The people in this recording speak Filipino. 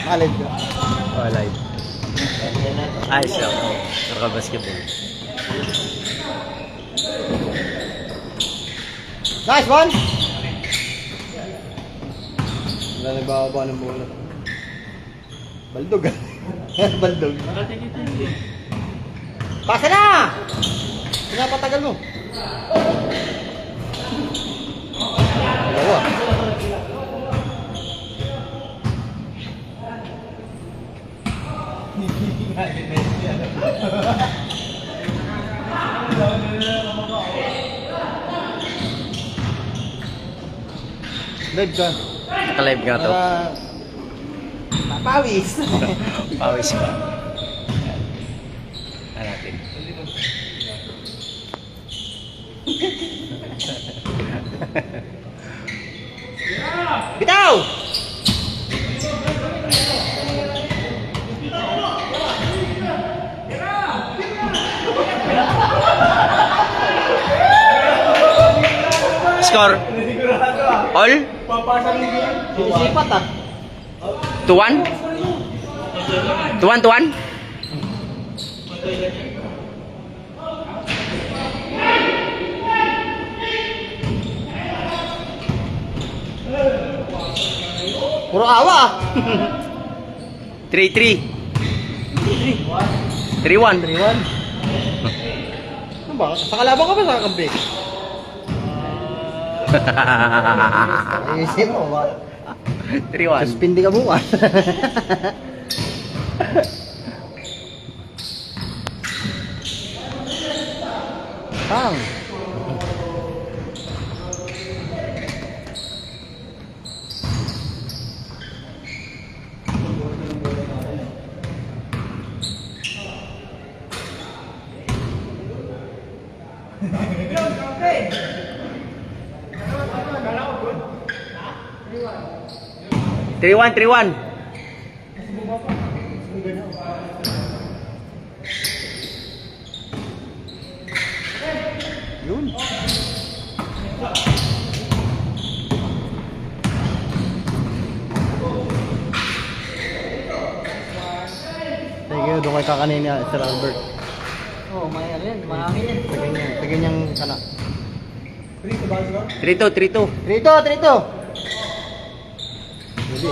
Malid ka. Oh, live. Ayos lang. Oh, naka-basketball. Nice one! Wala nagbababa ng bola. Baldog ah. Baldog. Pasa na! Pinapatagal mo. Dalawa. Live ka. Naka-live nga to. Pawis. Pawis pa. Ano natin? Bitaw! Score? All? Sinisipat ah. 2-1? 2-1? Puro awa ah. 3-3. 3-1. 3-1. Ano ba? Sa kalaban ka ba sa kakampi? Ayusin mo ba? 3-1. Suspindi ka bukas. Pang. Three one. Yun. Thank you, doon kay kakanin niya, Sir Albert. Oh, may ano yan, marami yan. Sa ganyang sana. 3-2. Trito! Hindi.